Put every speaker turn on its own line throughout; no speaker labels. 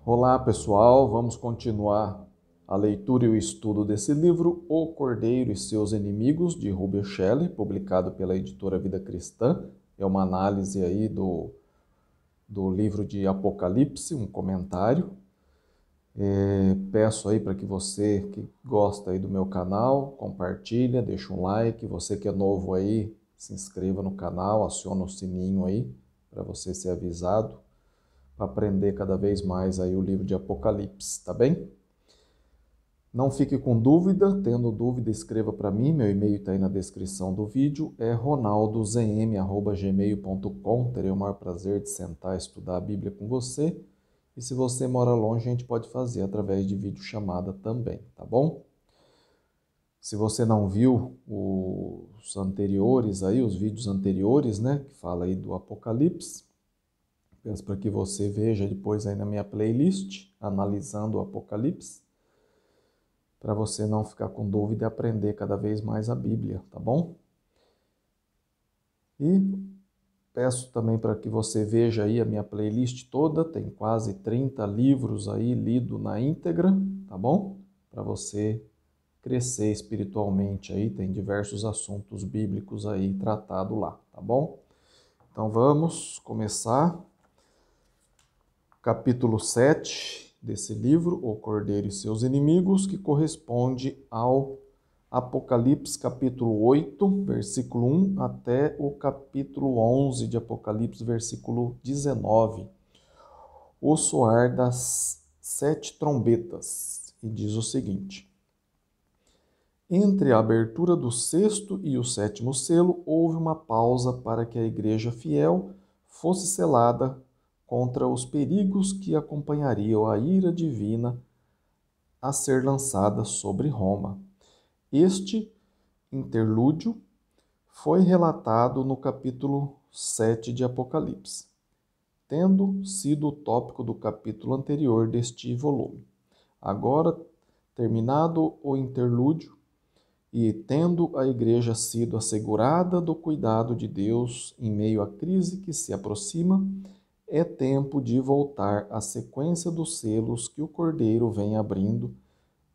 Olá, pessoal. Vamos continuar a leitura e o estudo desse livro, O Cordeiro e Seus Inimigos, de Ruben Shelley, publicado pela editora Vida Cristã. É uma análise aí do livro de Apocalipse, um comentário. Peço aí para que você que gosta aí do meu canal, compartilha, deixa um like. Você que é novo aí, se inscreva no canal, aciona o sininho aí para você ser avisado, para aprender cada vez mais aí o livro de Apocalipse, tá bem? Não fique com dúvida, tendo dúvida escreva para mim, meu e-mail está aí na descrição do vídeo, é ronaldozm@gmail.com, terei o maior prazer de sentar e estudar a Bíblia com você, e se você mora longe a gente pode fazer através de videochamada também, tá bom? Se você não viu os anteriores aí, os vídeos anteriores, né, que fala aí do Apocalipse, peço para que você veja depois aí na minha playlist, analisando o Apocalipse, para você não ficar com dúvida e aprender cada vez mais a Bíblia, tá bom? E peço também para que você veja aí a minha playlist toda, tem quase 30 livros aí lido na íntegra, tá bom? Para você crescer espiritualmente aí, tem diversos assuntos bíblicos aí tratado lá, tá bom? Então vamos começar. Capítulo 7 desse livro, O Cordeiro e Seus Inimigos, que corresponde ao Apocalipse capítulo 8, versículo 1, até o capítulo 11 de Apocalipse, versículo 19. O soar das 7 trombetas. E diz o seguinte: entre a abertura do sexto e o sétimo selo, houve uma pausa para que a igreja fiel fosse selada contra os perigos que acompanhariam a ira divina a ser lançada sobre Roma. Este interlúdio foi relatado no capítulo 7 de Apocalipse, tendo sido o tópico do capítulo anterior deste volume. Agora, terminado o interlúdio, e tendo a igreja sido assegurada do cuidado de Deus em meio à crise que se aproxima, é tempo de voltar à sequência dos selos que o Cordeiro vem abrindo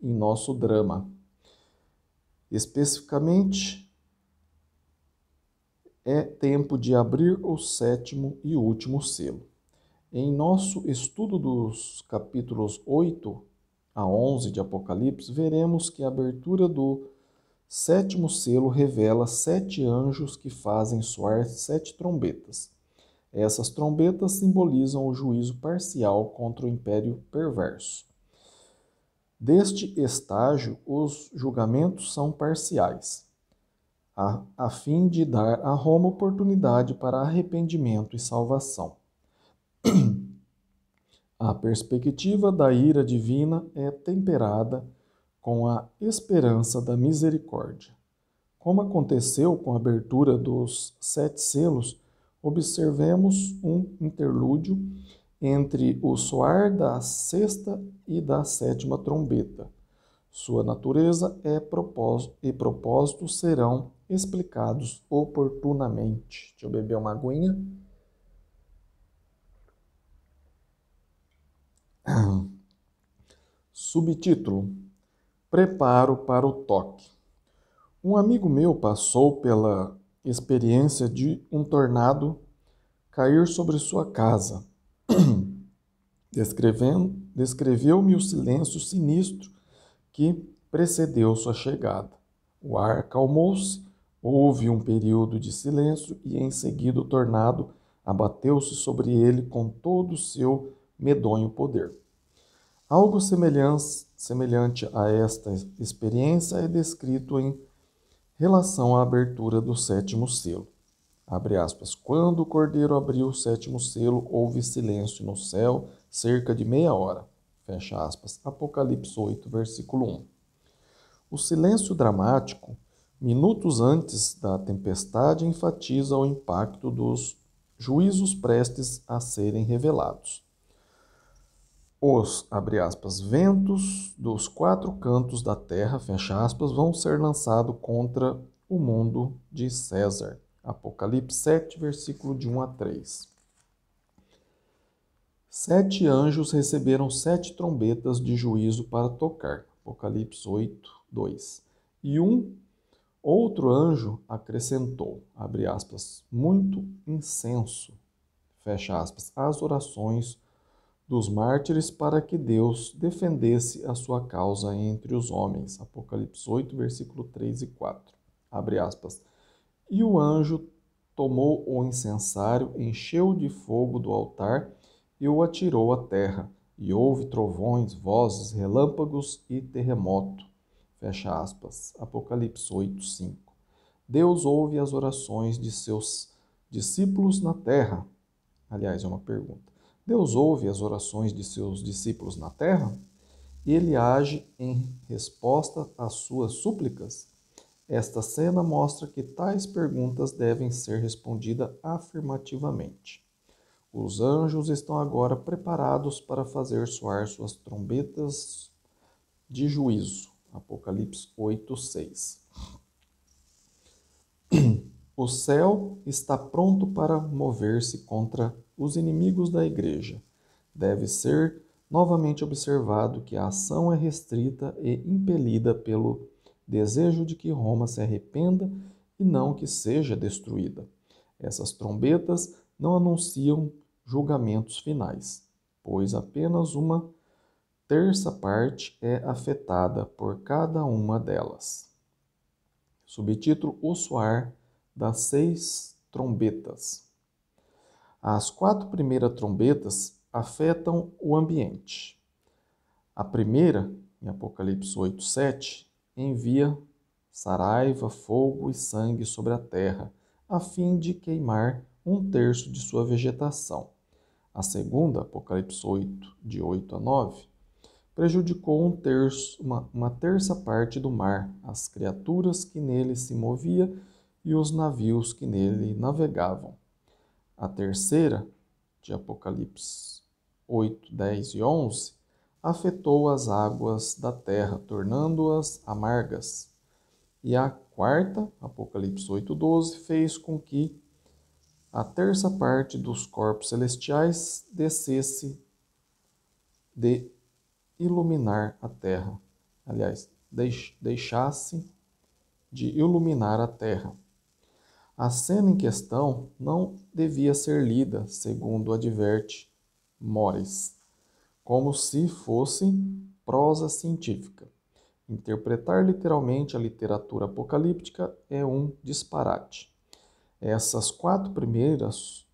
em nosso drama. Especificamente, é tempo de abrir o sétimo e último selo. Em nosso estudo dos capítulos 8 a 11 de Apocalipse, veremos que a abertura do sétimo selo revela 7 anjos que fazem soar 7 trombetas. Essas trombetas simbolizam o juízo parcial contra o império perverso. Deste estágio, os julgamentos são parciais, a fim de dar a Roma oportunidade para arrependimento e salvação. A perspectiva da ira divina é temperada com a esperança da misericórdia. Como aconteceu com a abertura dos 7 selos, observemos um interlúdio entre o soar da sexta e da sétima trombeta. Sua natureza e propósito serão explicados oportunamente. Deixa eu beber uma aguinha. Subtítulo: Preparo para o toque. Um amigo meu passou pela experiência de um tornado cair sobre sua casa. Descreveu-me o silêncio sinistro que precedeu sua chegada. O ar acalmou-se, houve um período de silêncio e em seguida o tornado abateu-se sobre ele com todo o seu medonho poder. Algo semelhante a esta experiência é descrito em relação à abertura do sétimo selo. Abre aspas. Quando o cordeiro abriu o sétimo selo, houve silêncio no céu cerca de meia hora. Fecha aspas. Apocalipse 8, versículo 1. O silêncio dramático, minutos antes da tempestade, enfatiza o impacto dos juízos prestes a serem revelados. Os, abre aspas, ventos dos 4 cantos da terra, fecha aspas, vão ser lançados contra o mundo de César. Apocalipse 7, versículo de 1 a 3. 7 anjos receberam 7 trombetas de juízo para tocar. Apocalipse 8, 2. E outro anjo acrescentou, abre aspas, muito incenso, fecha aspas, às orações dos mártires para que Deus defendesse a sua causa entre os homens. Apocalipse 8, versículo 3 e 4. Abre aspas. E o anjo tomou o incensário, encheu de fogo do altar e o atirou à terra. E houve trovões, vozes, relâmpagos e terremoto. Fecha aspas. Apocalipse 8, 5. Deus ouve as orações de seus discípulos na terra. Aliás, é uma pergunta. Deus ouve as orações de seus discípulos na terra? Ele age em resposta às suas súplicas? Esta cena mostra que tais perguntas devem ser respondidas afirmativamente. Os anjos estão agora preparados para fazer soar suas trombetas de juízo. Apocalipse 8, 6. O céu está pronto para mover-se contra os inimigos da igreja. Deve ser novamente observado que a ação é restrita e impelida pelo desejo de que Roma se arrependa e não que seja destruída. Essas trombetas não anunciam julgamentos finais, pois apenas uma terça parte é afetada por cada uma delas. Subtítulo: O soar das 6 trombetas. As 4 primeiras trombetas afetam o ambiente. A primeira, em Apocalipse 8, 7, envia saraiva, fogo e sangue sobre a terra, a fim de queimar 1/3 de sua vegetação. A segunda, Apocalipse 8, de 8 a 9, prejudicou uma terça parte do mar, as criaturas que nele se moviam e os navios que nele navegavam. A terceira, de Apocalipse 8, 10 e 11, afetou as águas da terra, tornando-as amargas. E a quarta, Apocalipse 8, 12, fez com que a terça parte dos corpos celestiais descesse de iluminar a terra. Aliás, deixasse de iluminar a terra. A cena em questão não devia ser lida, segundo adverte Mores, como se fosse prosa científica. Interpretar literalmente a literatura apocalíptica é um disparate. Essas 4 primeiras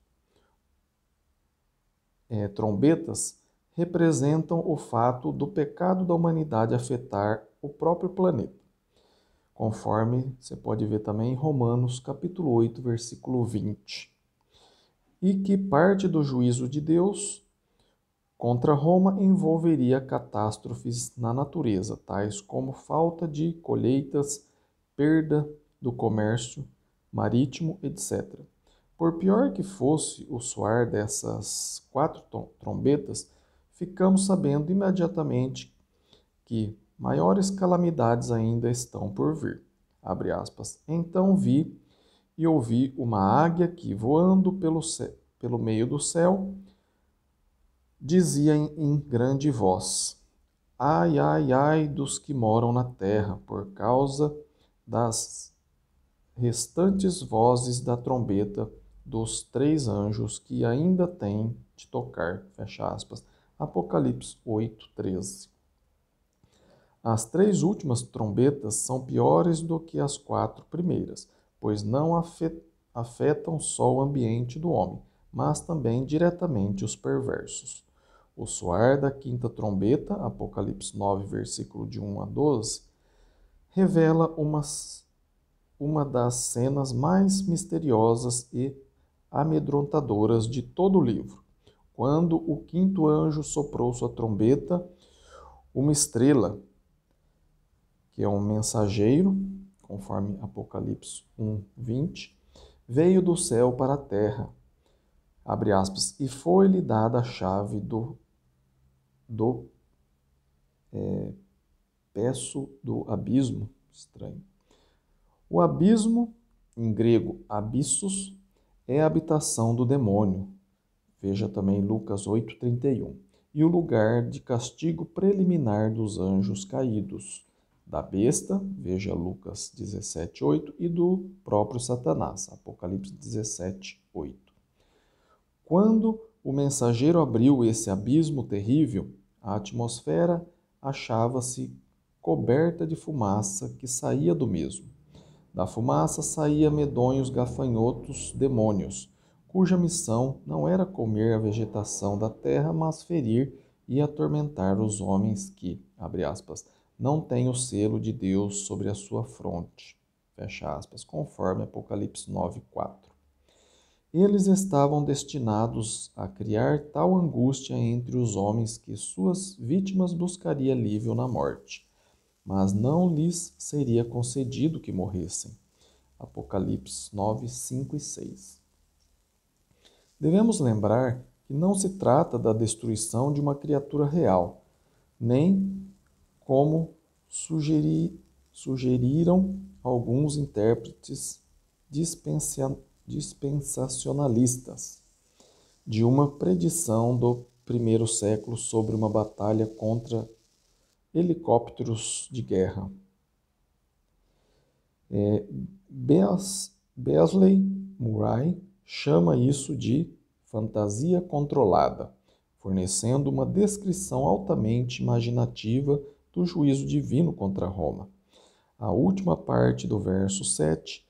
trombetas representam o fato do pecado da humanidade afetar o próprio planeta, conforme você pode ver também em Romanos capítulo 8, versículo 20. E que parte do juízo de Deus contra Roma envolveria catástrofes na natureza, tais como falta de colheitas, perda do comércio marítimo, etc. Por pior que fosse o soar dessas 4 trombetas, ficamos sabendo imediatamente que maiores calamidades ainda estão por vir. Abre aspas. Então vi e ouvi uma águia que, voando pelo meio do céu, dizia em grande voz: Ai, ai, ai dos que moram na terra, por causa das restantes vozes da trombeta dos 3 anjos que ainda têm de tocar. Fecha aspas. Apocalipse 8, 13. As 3 últimas trombetas são piores do que as 4 primeiras, pois não afetam só o ambiente do homem, mas também diretamente os perversos. O soar da 5ª trombeta, Apocalipse 9, versículo de 1 a 12, revela uma das cenas mais misteriosas e amedrontadoras de todo o livro. Quando o 5º anjo soprou sua trombeta, uma estrela, que é um mensageiro, conforme Apocalipse 1, 20, veio do céu para a terra, abre aspas, e foi-lhe dada a chave do peço do abismo, estranho. O abismo, em grego abissos, é a habitação do demônio. Veja também Lucas 8:31. E o lugar de castigo preliminar dos anjos caídos, da besta, veja Lucas 17:8, e do próprio Satanás, Apocalipse 17:8. Quando o mensageiro abriu esse abismo terrível, a atmosfera achava-se coberta de fumaça que saía do mesmo. Da fumaça saía medonhos gafanhotos demônios, cuja missão não era comer a vegetação da terra, mas ferir e atormentar os homens que, abre aspas, não têm o selo de Deus sobre a sua fronte, fecha aspas, conforme Apocalipse 9:4. Eles estavam destinados a criar tal angústia entre os homens que suas vítimas buscaria alívio na morte, mas não lhes seria concedido que morressem. Apocalipse 9, 5 e 6. Devemos lembrar que não se trata da destruição de uma criatura real, nem como sugeriram alguns intérpretes dispensacionalistas, de uma predição do primeiro século sobre uma batalha contra helicópteros de guerra. Beasley Murray chama isso de fantasia controlada, fornecendo uma descrição altamente imaginativa do juízo divino contra Roma. A última parte do verso 7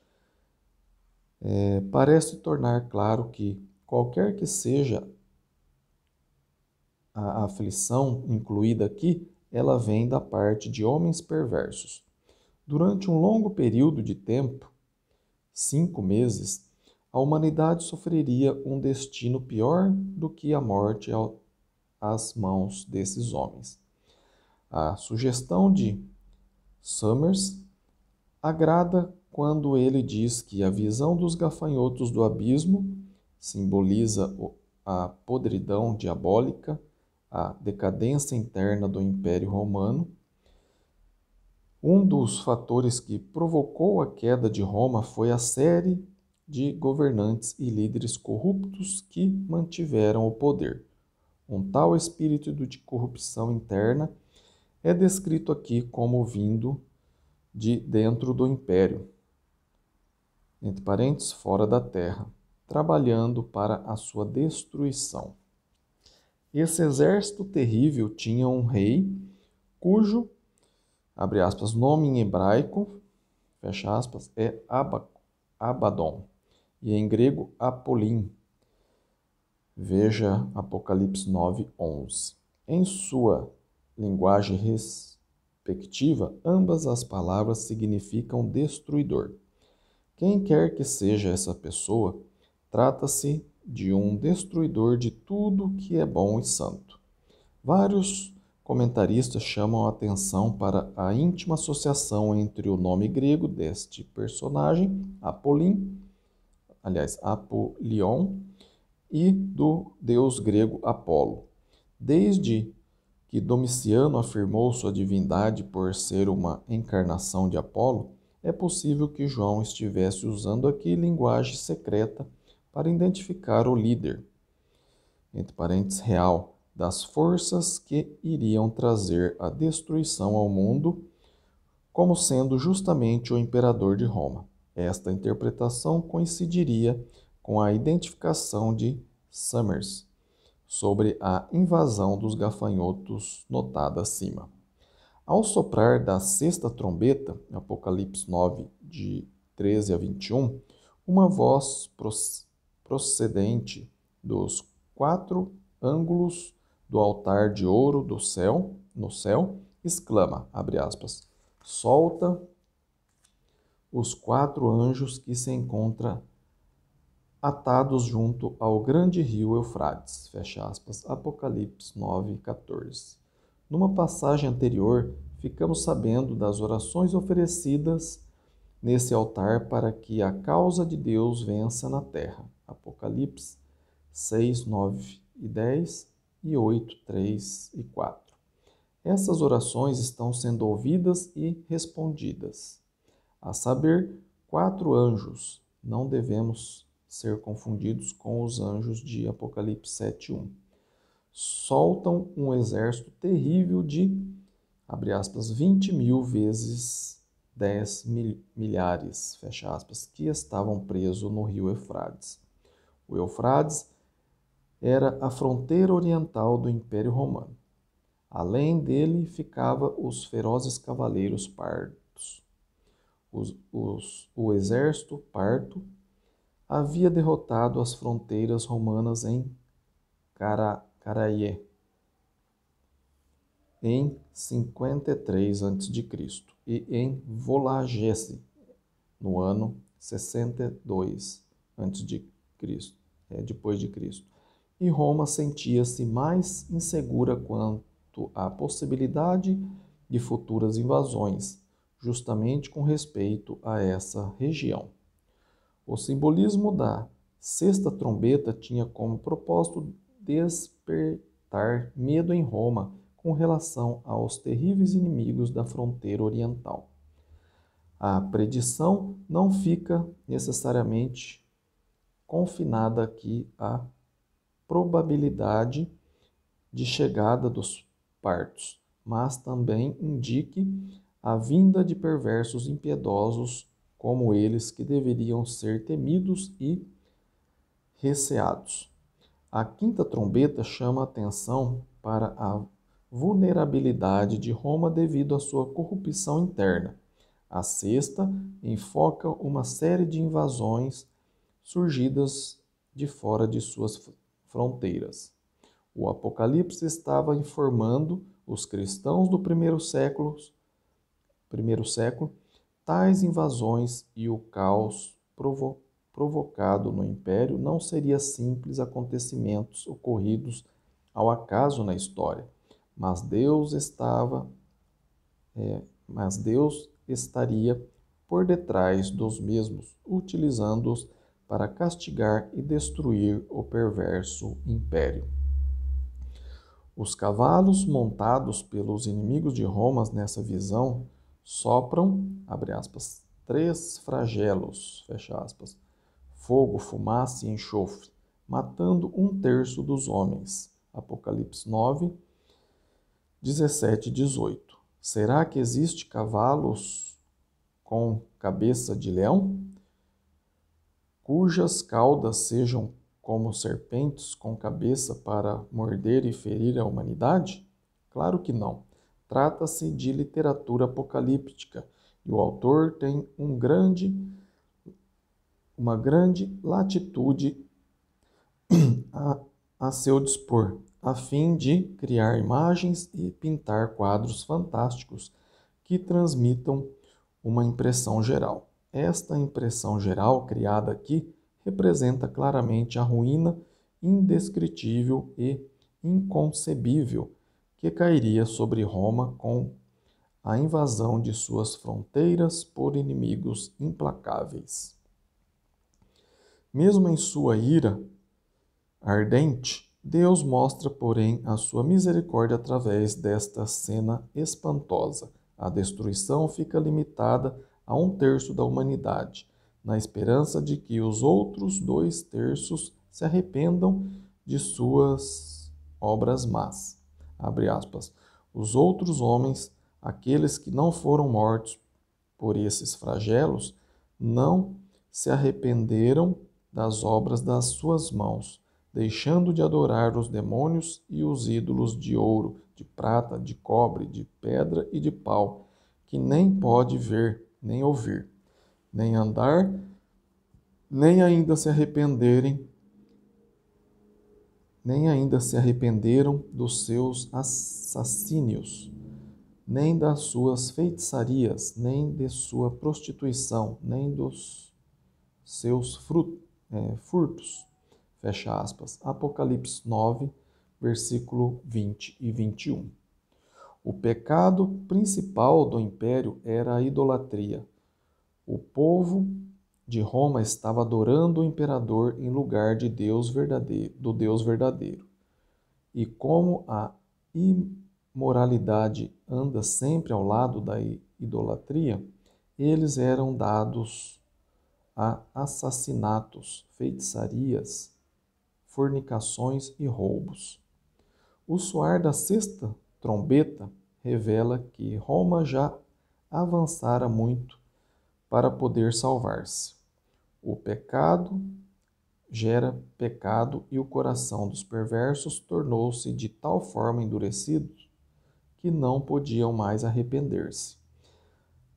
parece tornar claro que, qualquer que seja a aflição incluída aqui, ela vem da parte de homens perversos. Durante um longo período de tempo, 5 meses, a humanidade sofreria um destino pior do que a morte às mãos desses homens. A sugestão de Summers agrada quando ele diz que a visão dos gafanhotos do abismo simboliza a podridão diabólica, a decadência interna do Império Romano. Um dos fatores que provocou a queda de Roma foi a série de governantes e líderes corruptos que mantiveram o poder. Um tal espírito de corrupção interna é descrito aqui como vindo de dentro do império, entre parênteses, fora da terra, trabalhando para a sua destruição. Esse exército terrível tinha um rei cujo, abre aspas, nome em hebraico, fecha aspas, é Abaddon, e em grego Apolim. Veja Apocalipse 9:11. Em sua linguagem respectiva, ambas as palavras significam destruidor. Quem quer que seja essa pessoa, trata-se de um destruidor de tudo que é bom e santo. Vários comentaristas chamam a atenção para a íntima associação entre o nome grego deste personagem, Apolim, aliás, Apolion, e do deus grego Apolo. Desde que Domiciano afirmou sua divindade por ser uma encarnação de Apolo, é possível que João estivesse usando aqui linguagem secreta para identificar o líder, entre parênteses, real, das forças que iriam trazer a destruição ao mundo, como sendo justamente o imperador de Roma. Esta interpretação coincidiria com a identificação de Summers sobre a invasão dos gafanhotos notada acima. Ao soprar da sexta trombeta, Apocalipse 9, de 13 a 21, uma voz procedente dos 4 ângulos do altar de ouro no céu, exclama, abre aspas, solta os 4 anjos que se encontram atados junto ao grande rio Eufrates, fecha aspas, Apocalipse 9, 14. Numa passagem anterior, ficamos sabendo das orações oferecidas nesse altar para que a causa de Deus vença na terra. Apocalipse 6, 9 e 10 e 8, 3 e 4. Essas orações estão sendo ouvidas e respondidas. A saber, 4 anjos. Não devemos ser confundidos com os anjos de Apocalipse 7:1. Soltam um exército terrível de, abre aspas, 20.000 vezes 10 milhares, fecha aspas, que estavam presos no rio Eufrates. O Eufrates era a fronteira oriental do Império Romano. Além dele ficava os ferozes cavaleiros partos. O exército parto havia derrotado as fronteiras romanas em Caraie em 53 a.C. e em Volagese no ano 62 a.C., depois de Cristo. E Roma sentia-se mais insegura quanto à possibilidade de futuras invasões, justamente com respeito a essa região. O simbolismo da sexta trombeta tinha como propósito despertar medo em Roma com relação aos terríveis inimigos da fronteira oriental. A predição não fica necessariamente confinada aqui à probabilidade de chegada dos partos, mas também indique a vinda de perversos impiedosos como eles que deveriam ser temidos e receados. A quinta trombeta chama a atenção para a vulnerabilidade de Roma devido à sua corrupção interna. A sexta enfoca uma série de invasões surgidas de fora de suas fronteiras. O Apocalipse estava informando os cristãos do primeiro século tais invasões e o caos provocado no Império não seria simples acontecimentos ocorridos ao acaso na história, mas Deus estaria por detrás dos mesmos, utilizando-os para castigar e destruir o perverso império. Os cavalos montados pelos inimigos de Roma nessa visão sopram, abre aspas, 3 flagelos, fecha aspas, fogo, fumaça e enxofre, matando 1/3 dos homens. Apocalipse 9, 17 e 18. Será que existe cavalos com cabeça de leão, cujas caudas sejam como serpentes com cabeça para morder e ferir a humanidade? Claro que não. Trata-se de literatura apocalíptica e o autor tem uma grande latitude a seu dispor, a fim de criar imagens e pintar quadros fantásticos que transmitam uma impressão geral. Esta impressão geral criada aqui representa claramente a ruína indescritível e inconcebível que cairia sobre Roma com a invasão de suas fronteiras por inimigos implacáveis. Mesmo em sua ira ardente, Deus mostra, porém, a sua misericórdia através desta cena espantosa. A destruição fica limitada a 1/3 da humanidade, na esperança de que os outros 2/3 se arrependam de suas obras más. Abre aspas. Os outros homens, aqueles que não foram mortos por esses flagelos, não se arrependeram das obras das suas mãos, deixando de adorar os demônios e os ídolos de ouro, de prata, de cobre, de pedra e de pau, que nem pode ver, nem ouvir, nem andar, nem ainda se arrependeram dos seus assassínios, nem das suas feitiçarias, nem de sua prostituição, nem dos seus furtos. Fecha aspas. Apocalipse 9, versículo 20 e 21. O pecado principal do império era a idolatria. O povo de Roma estava adorando o imperador em lugar de do Deus verdadeiro. E como a imoralidade anda sempre ao lado da idolatria, eles eram dados a assassinatos, feitiçarias, fornicações e roubos. O soar da sexta trombeta revela que Roma já avançara muito para poder salvar-se. O pecado gera pecado e o coração dos perversos tornou-se de tal forma endurecido que não podiam mais arrepender-se.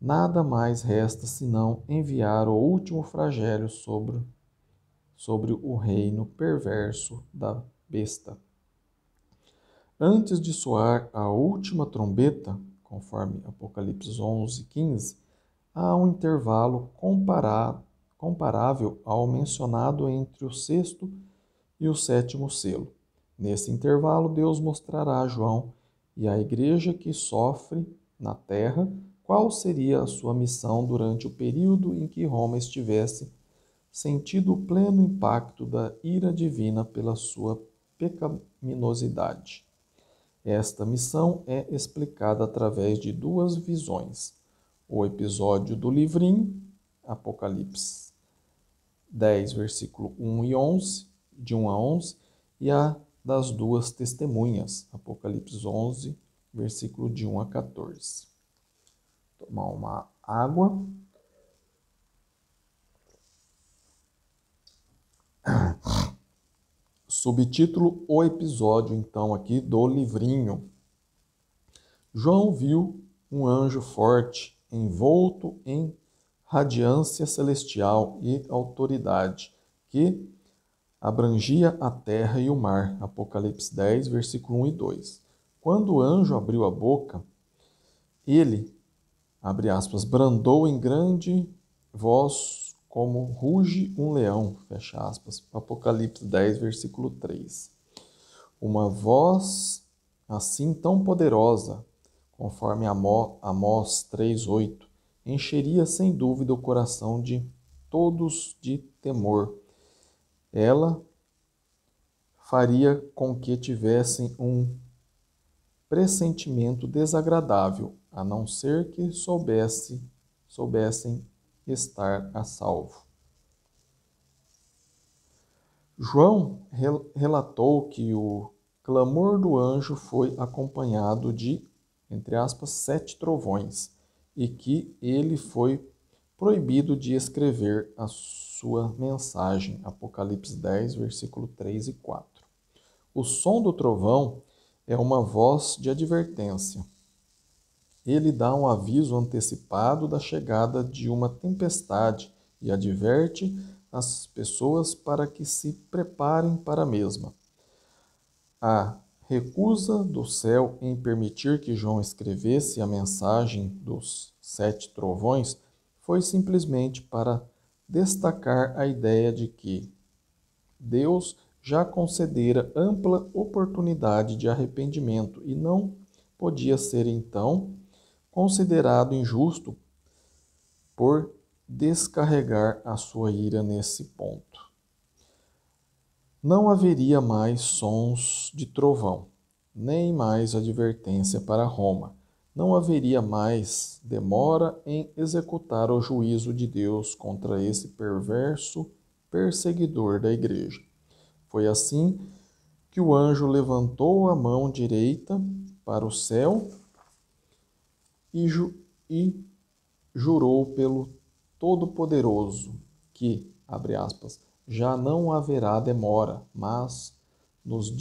Nada mais resta senão enviar o último flagelo sobre o reino perverso da besta. Antes de soar a última trombeta, conforme Apocalipse 11:15, há um intervalo comparável ao mencionado entre o sexto e o sétimo selo. Nesse intervalo, Deus mostrará a João e à igreja que sofre na terra qual seria a sua missão durante o período em que Roma estivesse sentido o pleno impacto da ira divina pela sua pecaminosidade. Esta missão é explicada através de duas visões. O episódio do livrinho, Apocalipse 10, versículo 1 e 11, de 1 a 11, e a das duas testemunhas, Apocalipse 11, versículo de 1 a 14. Tomar uma água. Subtítulo: O episódio, então, aqui do livrinho. João viu um anjo forte, envolto em radiância celestial e autoridade, que abrangia a terra e o mar. Apocalipse 10, versículo 1 e 2. Quando o anjo abriu a boca, ele, abre aspas, brandou em grande voz como ruge um leão, fecha aspas. Apocalipse 10, versículo 3. Uma voz assim tão poderosa, conforme Amós 3:8, encheria sem dúvida o coração de todos de temor. Ela faria com que tivessem um pressentimento desagradável, a não ser que soubessem estar a salvo. João relatou que o clamor do anjo foi acompanhado de, entre aspas, 7 trovões, e que ele foi proibido de escrever a sua mensagem. Apocalipse 10, versículo 3 e 4. O som do trovão é uma voz de advertência. Ele dá um aviso antecipado da chegada de uma tempestade e adverte as pessoas para que se preparem para a mesma. A recusa do céu em permitir que João escrevesse a mensagem dos 7 trovões foi simplesmente para destacar a ideia de que Deus já concedera ampla oportunidade de arrependimento e não podia ser, então, considerado injusto por descarregar a sua ira nesse ponto. Não haveria mais sons de trovão, nem mais advertência para Roma. Não haveria mais demora em executar o juízo de Deus contra esse perverso perseguidor da igreja. Foi assim que o anjo levantou a mão direita para o céu e jurou pelo Todo-Poderoso que, abre aspas, já não haverá demora, mas nos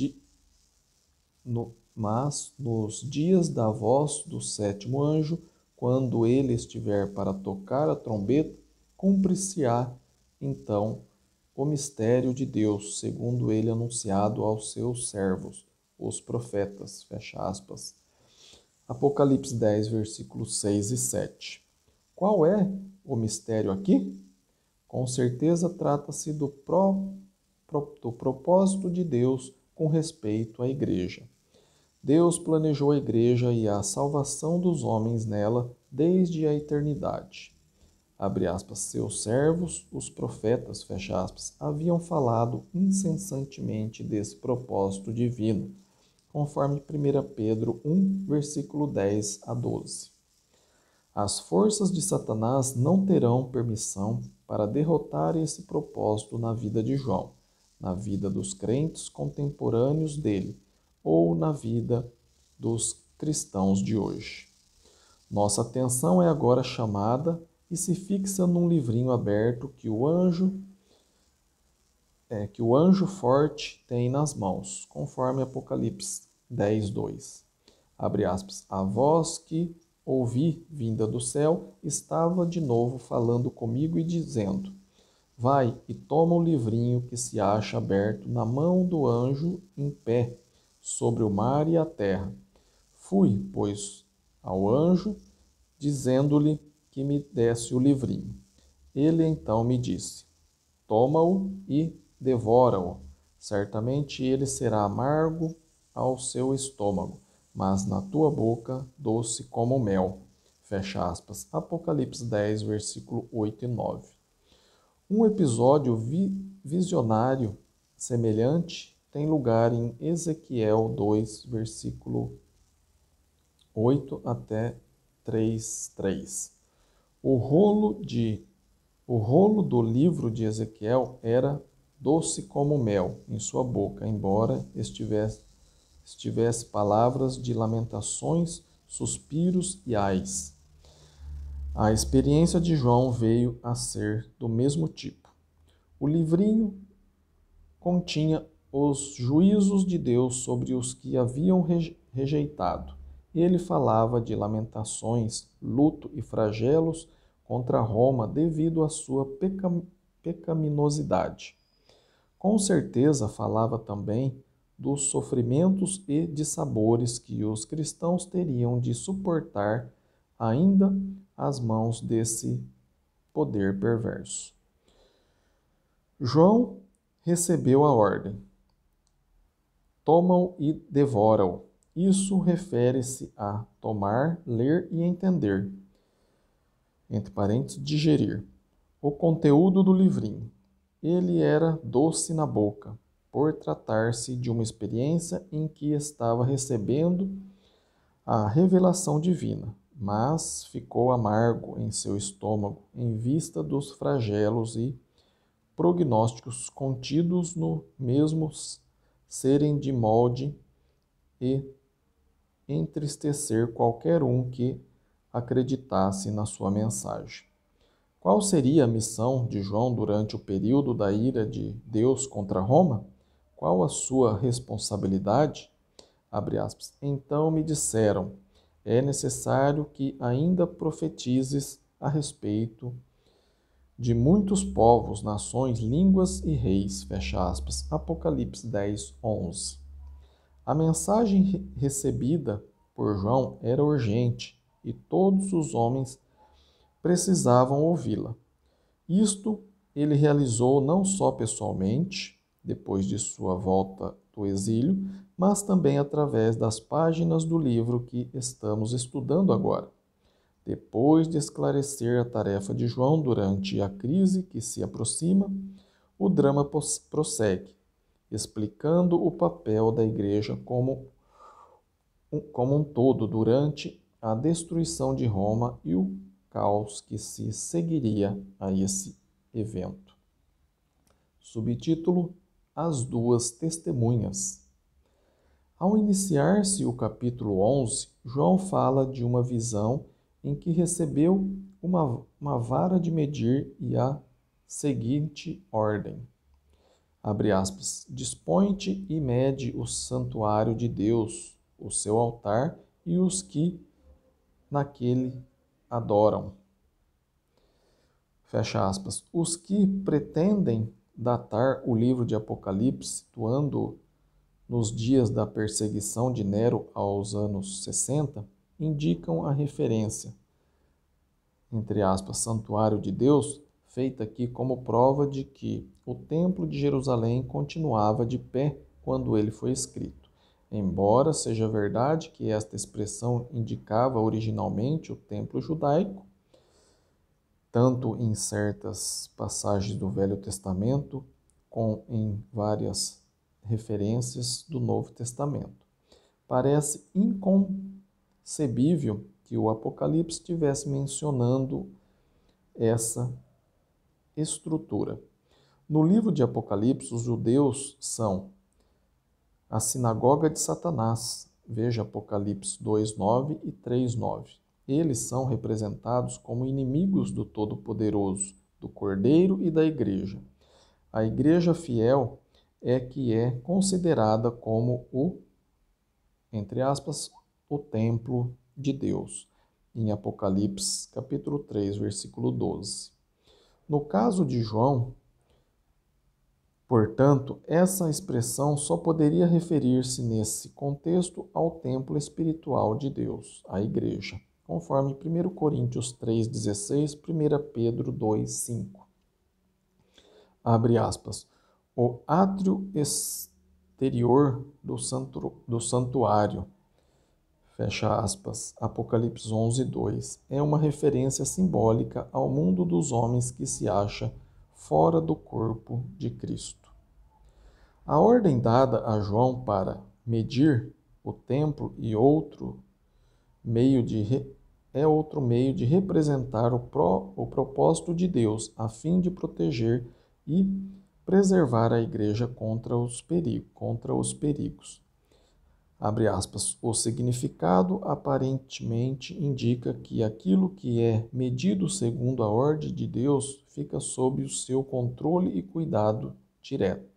dias da voz do sétimo anjo, quando ele estiver para tocar a trombeta, cumprir-se-á então o mistério de Deus, segundo ele anunciado aos seus servos, os profetas, fecha aspas. Apocalipse 10, versículos 6 e 7. Qual é o mistério aqui? Com certeza trata-se do propósito de Deus com respeito à igreja. Deus planejou a igreja e a salvação dos homens nela desde a eternidade. Abre aspas, seus servos, os profetas, fecha aspas, haviam falado incessantemente desse propósito divino, conforme 1 Pedro 1, versículo 10 a 12. As forças de Satanás não terão permissão para derrotar esse propósito na vida de João, na vida dos crentes contemporâneos dele ou na vida dos cristãos de hoje. Nossa atenção é agora chamada e se fixa num livrinho aberto que o anjo forte tem nas mãos, conforme Apocalipse 10:2. Abre aspas. A voz que ouvi vinda do céu estava de novo falando comigo e dizendo: Vai e toma o livrinho que se acha aberto na mão do anjo em pé sobre o mar e a terra. Fui, pois, ao anjo, dizendo-lhe que me desse o livrinho. Ele então me disse: Toma-o e devora-o. Certamente ele será amargo ao seu estômago, mas na tua boca doce como mel. Fecha aspas. Apocalipse 10, versículo 8 e 9. Um episódio visionário semelhante tem lugar em Ezequiel 2, versículo 8 até 3:3. O rolo do livro de Ezequiel era doce como mel em sua boca, embora estivesse palavras de lamentações, suspiros e ais. A experiência de João veio a ser do mesmo tipo. O livrinho continha os juízos de Deus sobre os que haviam rejeitado. Ele falava de lamentações, luto e flagelos contra Roma devido à sua pecaminosidade. Com certeza falava também dos sofrimentos e dissabores que os cristãos teriam de suportar ainda às mãos desse poder perverso. João recebeu a ordem: toma-o e devora-o. Isso refere-se a tomar, ler e entender, entre parênteses, digerir, o conteúdo do livrinho. Ele era doce na boca, por tratar-se de uma experiência em que estava recebendo a revelação divina, mas ficou amargo em seu estômago em vista dos flagelos e prognósticos contidos no mesmo serem de molde e entristecer qualquer um que acreditasse na sua mensagem. Qual seria a missão de João durante o período da ira de Deus contra Roma? Qual a sua responsabilidade? Abre aspas. Então me disseram: é necessário que ainda profetizes a respeito de muitos povos, nações, línguas e reis. Fecha aspas. Apocalipse 10, 11. A mensagem recebida por João era urgente e todos os homens precisavam ouvi-la. Isto ele realizou não só pessoalmente, depois de sua volta do exílio, mas também através das páginas do livro que estamos estudando agora. Depois de esclarecer a tarefa de João durante a crise que se aproxima, o drama prossegue, explicando o papel da igreja como um todo durante a destruição de Roma e o caos que se seguiria a esse evento. Subtítulo: As duas testemunhas. Ao iniciar-se o capítulo 11, João fala de uma visão em que recebeu uma vara de medir e a seguinte ordem. Abre aspas. Dispõe-te e mede o santuário de Deus, o seu altar e os que naquele adoram. Fecha aspas. Os que pretendem datar o livro de Apocalipse, situando nos dias da perseguição de Nero aos anos 60, indicam a referência, entre aspas, santuário de Deus, feita aqui como prova de que o Templo de Jerusalém continuava de pé quando ele foi escrito. Embora seja verdade que esta expressão indicava originalmente o templo judaico, tanto em certas passagens do Velho Testamento, como em várias referências do Novo Testamento. Parece inconcebível que que o Apocalipse estivesse mencionando essa estrutura. No livro de Apocalipse, os judeus são a sinagoga de Satanás. Veja Apocalipse 2:9 e 3:9. Eles são representados como inimigos do Todo-Poderoso, do Cordeiro e da Igreja. A Igreja fiel é que é considerada como entre aspas, o templo de Deus, em Apocalipse capítulo 3, versículo 12. No caso de João, portanto, essa expressão só poderia referir-se nesse contexto ao templo espiritual de Deus, a igreja, conforme 1 Coríntios 3,16, 1 Pedro 2,5. Abre aspas. O átrio exterior do santuário, fecha aspas, Apocalipse 11:2, é uma referência simbólica ao mundo dos homens que se acha fora do corpo de Cristo. A ordem dada a João para medir o templo é outro meio de representar o propósito de Deus, a fim de proteger e preservar a igreja contra os perigos. Abre aspas. O significado aparentemente indica que aquilo que é medido segundo a ordem de Deus fica sob o seu controle e cuidado direto.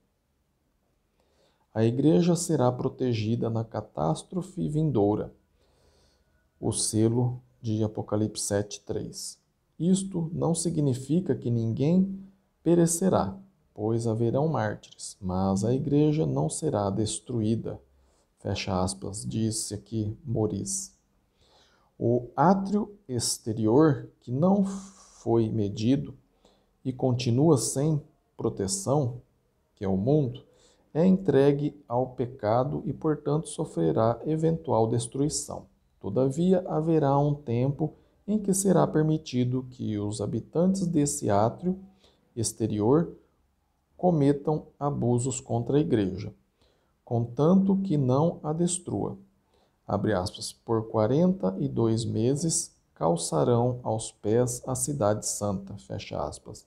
A igreja será protegida na catástrofe vindoura. O selo de Apocalipse 7:3. Isto não significa que ninguém perecerá, pois haverão mártires, mas a igreja não será destruída. Fecha aspas, disse aqui Maurice. O átrio exterior, que não foi medido e continua sem proteção, que é o mundo, é entregue ao pecado e, portanto, sofrerá eventual destruição. Todavia, haverá um tempo em que será permitido que os habitantes desse átrio exterior cometam abusos contra a igreja, contanto que não a destrua. Abre aspas, por 42 meses calçarão aos pés a cidade santa, fecha aspas.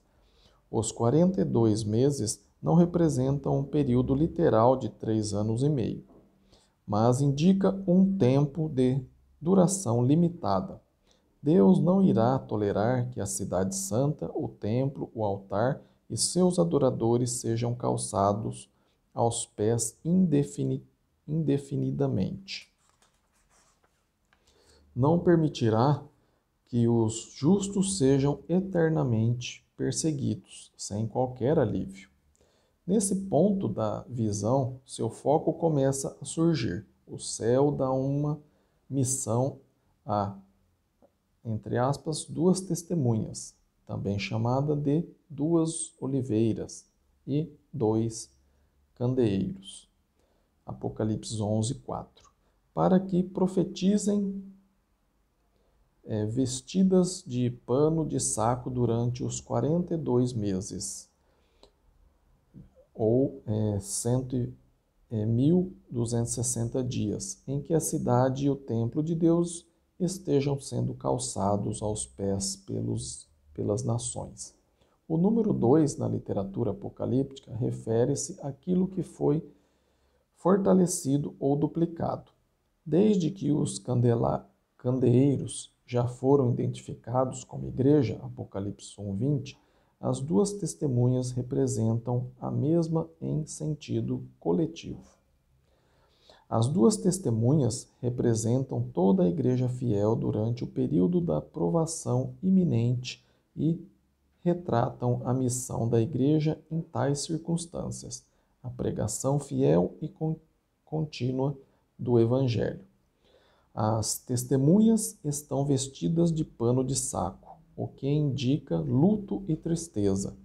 Os 42 meses não representam um período literal de 3 anos e meio, mas indica um tempo de duração limitada. Deus não irá tolerar que a cidade santa, o templo, o altar e seus adoradores sejam calçados aos pés indefinidamente. Não permitirá que os justos sejam eternamente perseguidos, sem qualquer alívio. Nesse ponto da visão, seu foco começa a surgir. O céu dá uma missão a, entre aspas, duas testemunhas, também chamada de duas oliveiras e dois candeeiros. Apocalipse 11:4. Para que profetizem vestidas de pano de saco durante os 42 meses, ou 1.260 dias, em que a cidade e o templo de Deus estejam sendo calçados aos pés pelas nações. O número 2 na literatura apocalíptica refere-se àquilo que foi fortalecido ou duplicado. Desde que os candeeiros já foram identificados como igreja, Apocalipse 1:20, as duas testemunhas representam a mesma em sentido coletivo. As duas testemunhas representam toda a igreja fiel durante o período da provação iminente e retratam a missão da igreja em tais circunstâncias, a pregação fiel e contínua do Evangelho. As testemunhas estão vestidas de pano de saco, o que indica luto e tristeza,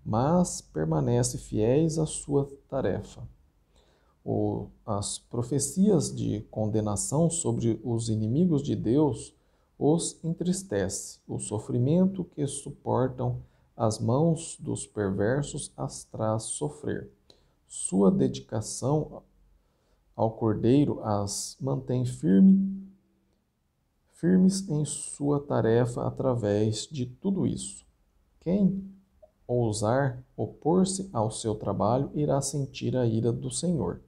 mas permanecem fiéis à sua tarefa. As profecias de condenação sobre os inimigos de Deus os entristece. O sofrimento que suportam as mãos dos perversos as traz sofrer. Sua dedicação ao Cordeiro as mantém firmes em sua tarefa através de tudo isso. Quem ousar opor-se ao seu trabalho irá sentir a ira do Senhor,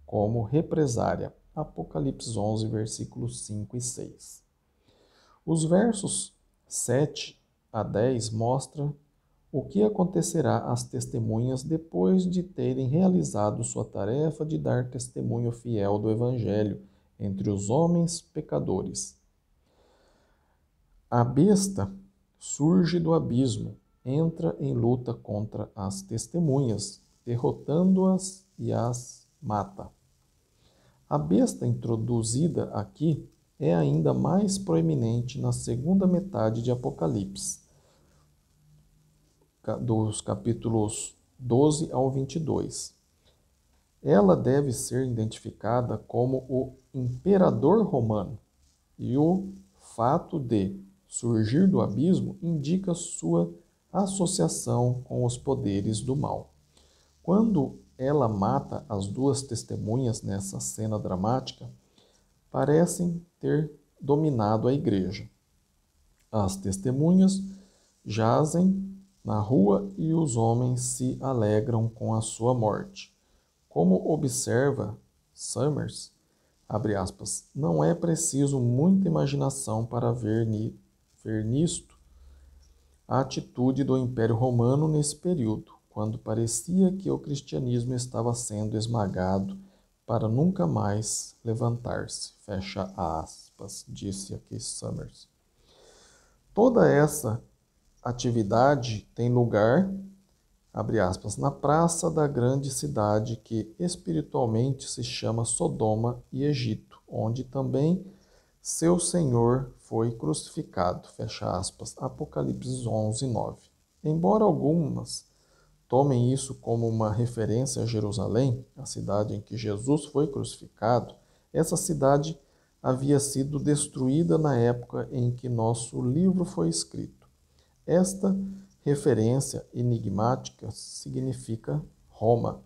como represária. Apocalipse 11, versículos 5 e 6. Os versos 7 a 10 mostram o que acontecerá às testemunhas depois de terem realizado sua tarefa de dar testemunho fiel do Evangelho entre os homens pecadores. A besta surge do abismo, entra em luta contra as testemunhas, derrotando-as e as mata. A besta introduzida aqui é ainda mais proeminente na segunda metade de Apocalipse, dos capítulos 12 ao 22. Ela deve ser identificada como o imperador romano, e o fato de surgir do abismo indica sua associação com os poderes do mal. Quando ela mata as duas testemunhas nessa cena dramática, parecem ter dominado a igreja. As testemunhas jazem na rua e os homens se alegram com a sua morte. Como observa Summers, abre aspas, não é preciso muita imaginação para ver nisto a atitude do Império Romano nesse período, quando parecia que o cristianismo estava sendo esmagado para nunca mais levantar-se. Fecha aspas, disse aqui Summers. Toda essa atividade tem lugar, abre aspas, na praça da grande cidade que espiritualmente se chama Sodoma e Egito, onde também seu Senhor foi crucificado, fecha aspas, Apocalipse 11, 9. Embora algumas tomem isso como uma referência a Jerusalém, a cidade em que Jesus foi crucificado, essa cidade havia sido destruída na época em que nosso livro foi escrito. Esta referência enigmática significa Roma.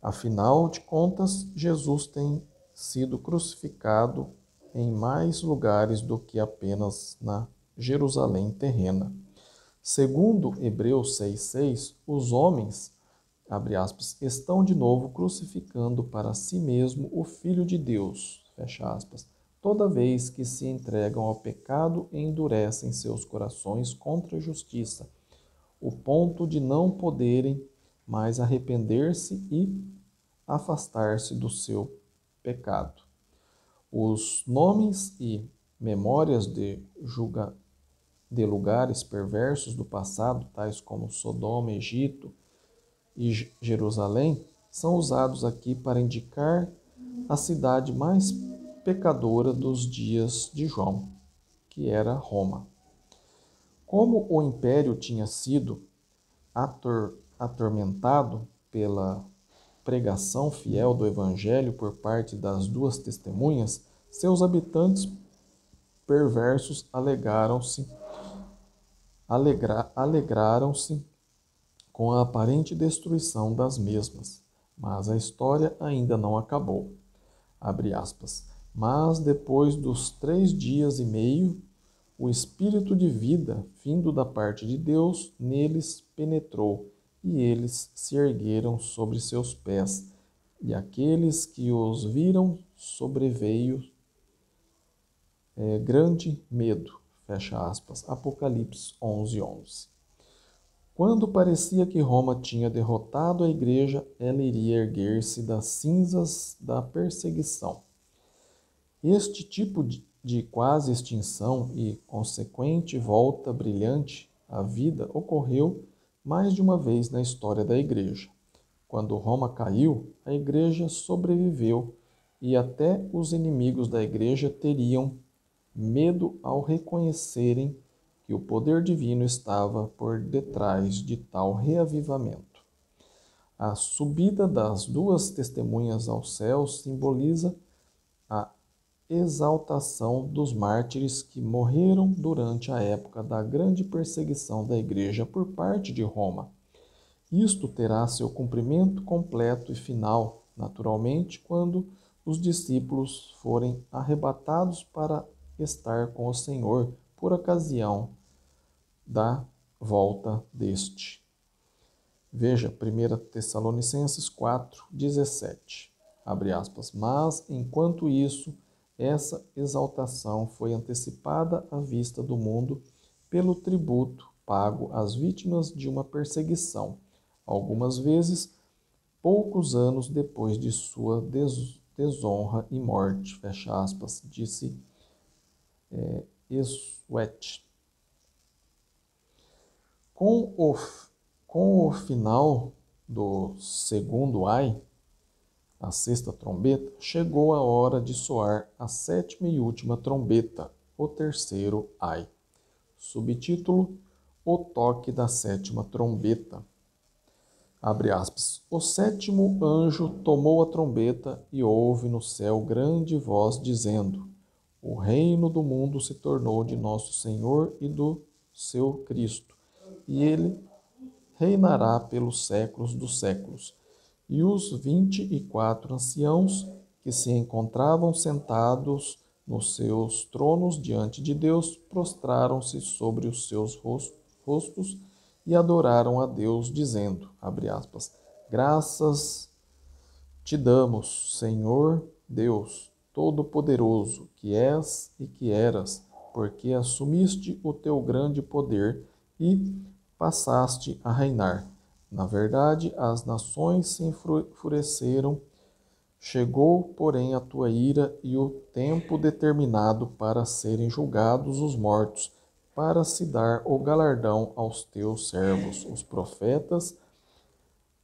Afinal de contas, Jesus tem sido crucificado em mais lugares do que apenas na Jerusalém terrena. Segundo Hebreus 6,6, os homens, abre aspas, estão de novo crucificando para si mesmo o Filho de Deus, fecha aspas, toda vez que se entregam ao pecado e endurecem seus corações contra a justiça, o ponto de não poderem mais arrepender-se e afastar-se do seu pecado. Os nomes e memórias de lugares perversos do passado, tais como Sodoma, Egito e Jerusalém, são usados aqui para indicar a cidade mais pecadora dos dias de João, que era Roma. Como o império tinha sido atormentado pela pregação fiel do Evangelho por parte das duas testemunhas, seus habitantes perversos alegraram-se com a aparente destruição das mesmas. Mas a história ainda não acabou. Abre aspas. Mas depois dos 3 dias e meio, o Espírito de vida, vindo da parte de Deus, neles penetrou, e eles se ergueram sobre seus pés, e aqueles que os viram sobreveio grande medo. Fecha aspas. Apocalipse 11, 11. Quando parecia que Roma tinha derrotado a igreja, ela iria erguer-se das cinzas da perseguição. Este tipo de quase extinção e consequente volta brilhante à vida ocorreu mais de uma vez na história da igreja. Quando Roma caiu, a igreja sobreviveu e até os inimigos da igreja teriam medo ao reconhecerem que o poder divino estava por detrás de tal reavivamento. A subida das duas testemunhas aos céus simboliza a exaltação dos mártires que morreram durante a época da grande perseguição da igreja por parte de Roma. Isto terá seu cumprimento completo e final, naturalmente, quando os discípulos forem arrebatados para estar com o Senhor por ocasião da volta deste. Veja 1 Tessalonicenses 4:17. Abre aspas. Mas, enquanto isso, essa exaltação foi antecipada à vista do mundo pelo tributo pago às vítimas de uma perseguição, algumas vezes poucos anos depois de sua desonra e morte. Fecha aspas, disse Sweat. Com o final do segundo ai, a sexta trombeta, chegou a hora de soar a sétima e última trombeta, o terceiro ai. Subtítulo: O toque da sétima trombeta. Abre aspas. O sétimo anjo tomou a trombeta e houve no céu grande voz dizendo: O reino do mundo se tornou de nosso Senhor e do seu Cristo, e ele reinará pelos séculos dos séculos. E os 24 anciãos que se encontravam sentados nos seus tronos diante de Deus prostraram-se sobre os seus rostos e adoraram a Deus, dizendo, abre aspas, graças te damos, Senhor Deus, Todo-Poderoso, que és e que eras, porque assumiste o teu grande poder e passaste a reinar. Na verdade, as nações se enfureceram, chegou, porém, a tua ira e o tempo determinado para serem julgados os mortos, para se dar o galardão aos teus servos, os profetas,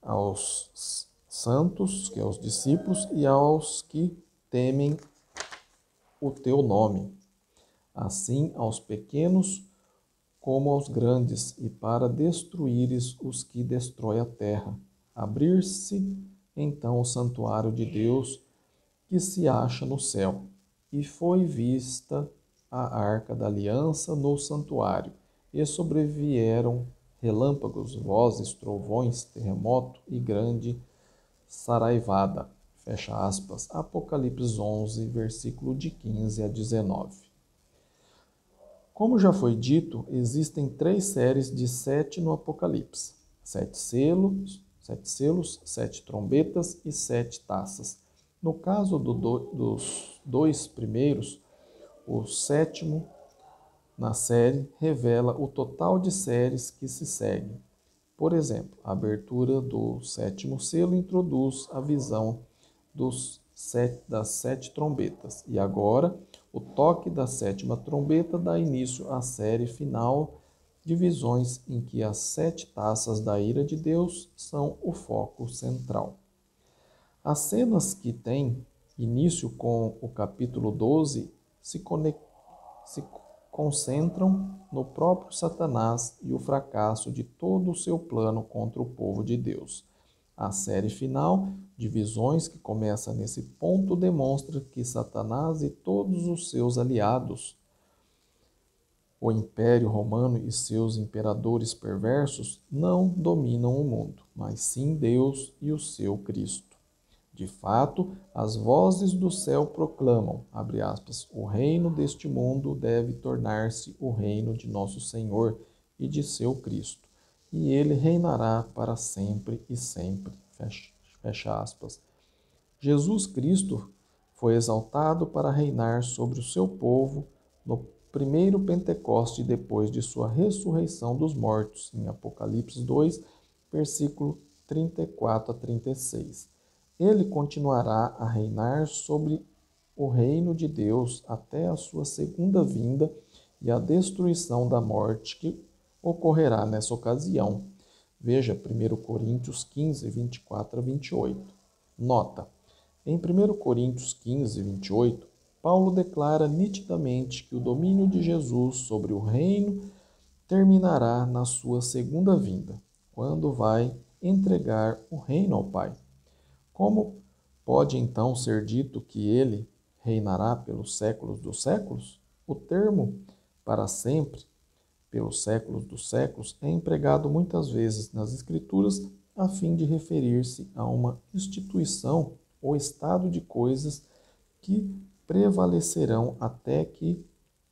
aos santos, que é os discípulos, e aos que temem o teu nome, assim aos pequenos como aos grandes, e para destruíres os que destrói a terra. Abrir-se então o santuário de Deus que se acha no céu, e foi vista a arca da aliança no santuário, e sobrevieram relâmpagos, vozes, trovões, terremoto e grande saraivada. Fecha aspas. Apocalipse 11, versículo de 15 a 19. Como já foi dito, existem 3 séries de 7 no Apocalipse: 7 selos, 7 trombetas e 7 taças. No caso dos 2 primeiros, o 7º na série revela o total de séries que se seguem. Por exemplo, a abertura do 7º selo introduz a visão das 7 trombetas. E agora, o toque da 7ª trombeta dá início à série final de visões em que as 7 taças da ira de Deus são o foco central. As cenas que têm início com o capítulo 12 se concentram no próprio Satanás e o fracasso de todo o seu plano contra o povo de Deus. A série final, de visões que começa nesse ponto, demonstra que Satanás e todos os seus aliados, o Império Romano e seus imperadores perversos, não dominam o mundo, mas sim Deus e o seu Cristo. De fato, as vozes do céu proclamam, abre aspas, o reino deste mundo deve tornar-se o reino de nosso Senhor e de seu Cristo, e ele reinará para sempre e sempre. Fecha aspas. Jesus Cristo foi exaltado para reinar sobre o seu povo no primeiro Pentecoste depois de sua ressurreição dos mortos, em Apocalipse 2, versículo 34 a 36. Ele continuará a reinar sobre o reino de Deus até a sua segunda vinda e a destruição da morte que ocorrerá nessa ocasião. Veja 1 Coríntios 15, 24 a 28. Nota: em 1 Coríntios 15, 28, Paulo declara nitidamente que o domínio de Jesus sobre o reino terminará na sua segunda vinda, quando vai entregar o reino ao Pai. Como pode então ser dito que ele reinará pelos séculos dos séculos? O termo para sempre, pelos séculos dos séculos, é empregado muitas vezes nas Escrituras a fim de referir-se a uma instituição ou estado de coisas que prevalecerão até que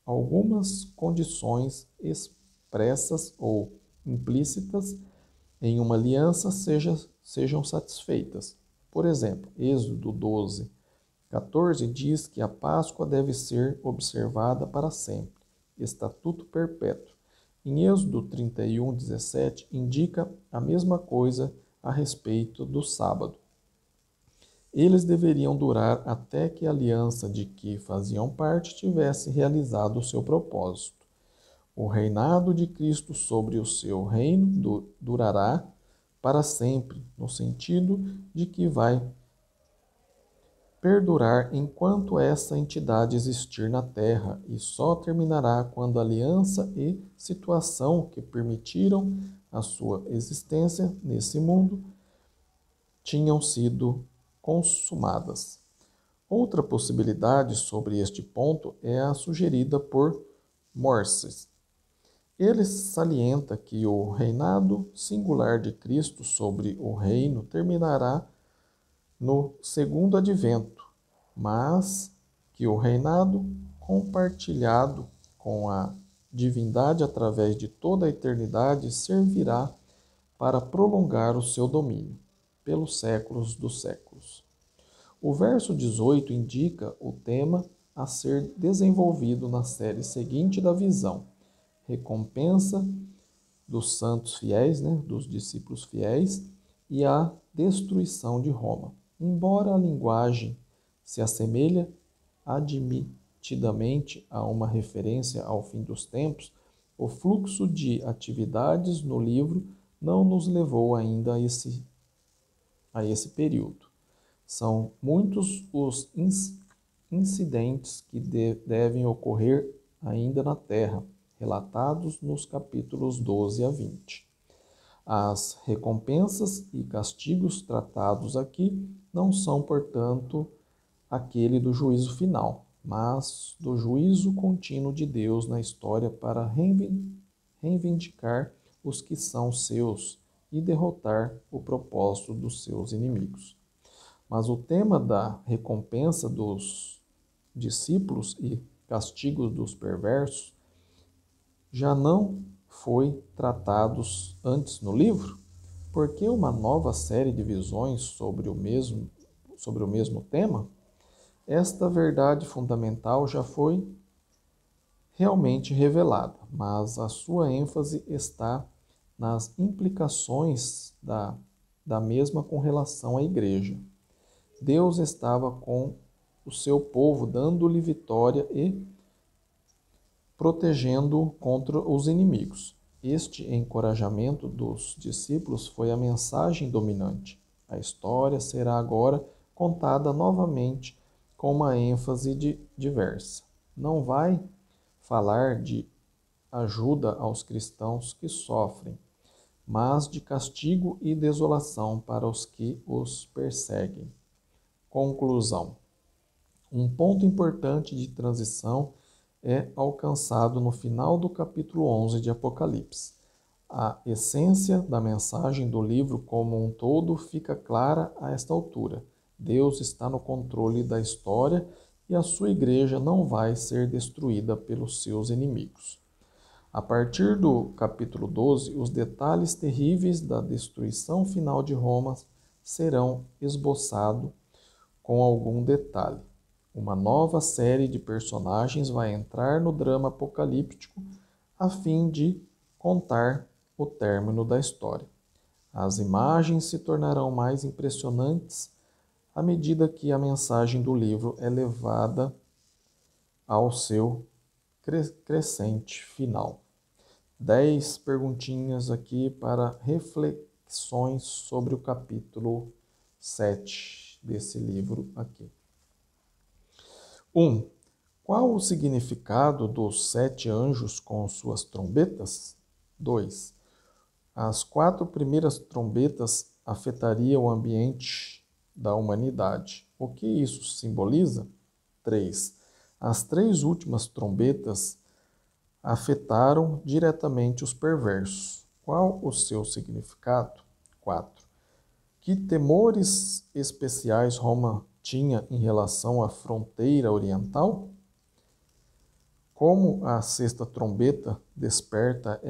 algumas condições expressas ou implícitas em uma aliança sejam satisfeitas. Por exemplo, Êxodo 12:14 diz que a Páscoa deve ser observada para sempre, estatuto perpétuo. Em Êxodo 31:17 indica a mesma coisa a respeito do sábado. Eles deveriam durar até que a aliança de que faziam parte tivesse realizado o seu propósito. O reinado de Cristo sobre o seu reino durará para sempre, no sentido de que vai perdurar enquanto essa entidade existir na Terra e só terminará quando a aliança e situação que permitiram a sua existência nesse mundo tinham sido consumadas. Outra possibilidade sobre este ponto é a sugerida por Morses. Ele salienta que o reinado singular de Cristo sobre o reino terminará no segundo advento, mas que o reinado compartilhado com a divindade através de toda a eternidade servirá para prolongar o seu domínio pelos séculos dos séculos. O verso 18 indica o tema a ser desenvolvido na série seguinte da visão, recompensa dos santos fiéis, dos discípulos fiéis, e a destruição de Roma. Embora a linguagem se assemelhe admitidamente a uma referência ao fim dos tempos, o fluxo de atividades no livro não nos levou ainda a esse período. São muitos os incidentes que devem ocorrer ainda na Terra, relatados nos capítulos 12 a 20. As recompensas e castigos tratados aqui não são, portanto, aquele do juízo final, mas do juízo contínuo de Deus na história para reivindicar os que são seus e derrotar o propósito dos seus inimigos. Mas o tema da recompensa dos discípulos e castigos dos perversos já não foi tratados antes no livro? Por que uma nova série de visões sobre o mesmo tema? Esta verdade fundamental já foi realmente revelada, mas a sua ênfase está nas implicações da mesma com relação à igreja. Deus estava com o seu povo, dando-lhe vitória e protegendo-o contra os inimigos. Este encorajamento dos discípulos foi a mensagem dominante. A história será agora contada novamente com uma ênfase diversa. Não vai falar de ajuda aos cristãos que sofrem, mas de castigo e desolação para os que os perseguem. Conclusão. Um ponto importante de transição é alcançado no final do capítulo 11 de Apocalipse. A essência da mensagem do livro como um todo fica clara a esta altura. Deus está no controle da história e a sua igreja não vai ser destruída pelos seus inimigos. A partir do capítulo 12, os detalhes terríveis da destruição final de Roma serão esboçados com algum detalhe. Uma nova série de personagens vai entrar no drama apocalíptico a fim de contar o término da história. As imagens se tornarão mais impressionantes à medida que a mensagem do livro é levada ao seu crescente final. 10 perguntinhas aqui para reflexões sobre o capítulo 7 desse livro aqui. 1. Qual o significado dos 7 anjos com suas trombetas? 2. As 4 primeiras trombetas afetariam o ambiente da humanidade. O que isso simboliza? 3. As 3 últimas trombetas afetaram diretamente os perversos. Qual o seu significado? 4. Que temores especiais Roma tinha em relação à fronteira oriental? Como a sexta trombeta desperta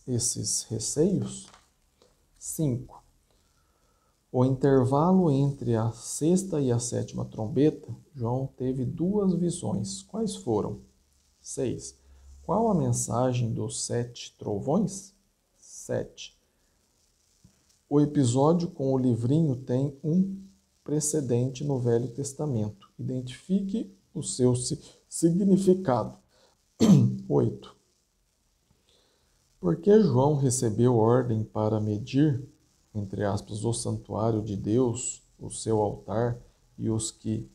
esses receios? 5. O intervalo entre a sexta e a sétima trombeta, João teve duas visões. Quais foram? 6. Qual a mensagem dos 7 trovões? 7. O episódio com o livrinho tem um precedente no Velho Testamento. Identifique o seu significado. 8. Por que João recebeu ordem para medir, entre aspas, o santuário de Deus, o seu altar e os que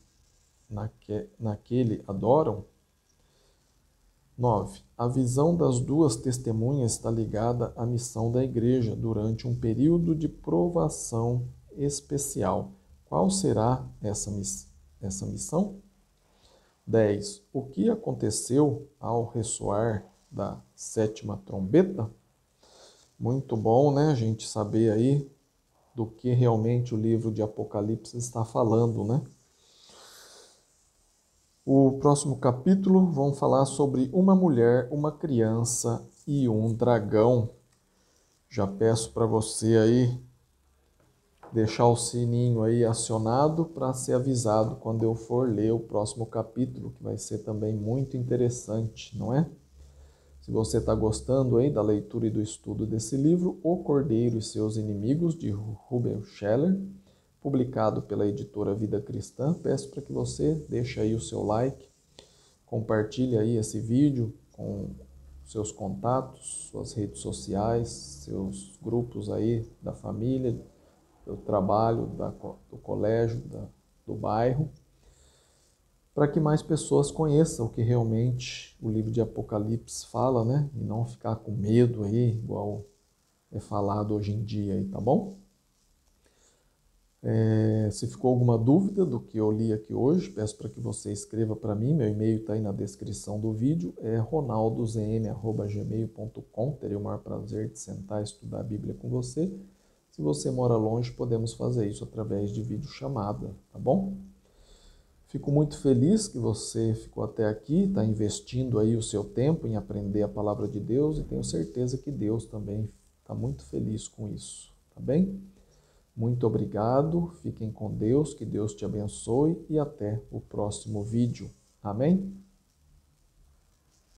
naquele adoram? 9. A visão das duas testemunhas está ligada à missão da igreja durante um período de provação especial. Qual será essa missão? 10. O que aconteceu ao ressoar da sétima trombeta? Muito bom, né, a gente saber aí do que realmente o livro de Apocalipse está falando, né? O próximo capítulo vamos falar sobre uma mulher, uma criança e um dragão. Já peço para você aí deixar o sininho aí acionado para ser avisado quando eu for ler o próximo capítulo, que vai ser também muito interessante, não é? Se você está gostando aí da leitura e do estudo desse livro, O Cordeiro e Seus Inimigos, de Ruben Scheller, publicado pela editora Vida Cristã, peço para que você deixe aí o seu like, compartilhe aí esse vídeo com seus contatos, suas redes sociais, seus grupos aí da família, do trabalho, do colégio, do bairro, para que mais pessoas conheçam o que realmente o livro de Apocalipse fala, né? E não ficar com medo aí, igual é falado hoje em dia aí, tá bom? Se ficou alguma dúvida do que eu li aqui hoje, peço para que você escreva para mim. Meu e-mail está aí na descrição do vídeo, é ronaldozm@gmail.com. Terei o maior prazer de sentar e estudar a Bíblia com você. Se você mora longe, podemos fazer isso através de videochamada, tá bom? Fico muito feliz que você ficou até aqui, está investindo aí o seu tempo em aprender a palavra de Deus e tenho certeza que Deus também está muito feliz com isso, tá bem? Muito obrigado, fiquem com Deus, que Deus te abençoe e até o próximo vídeo. Amém?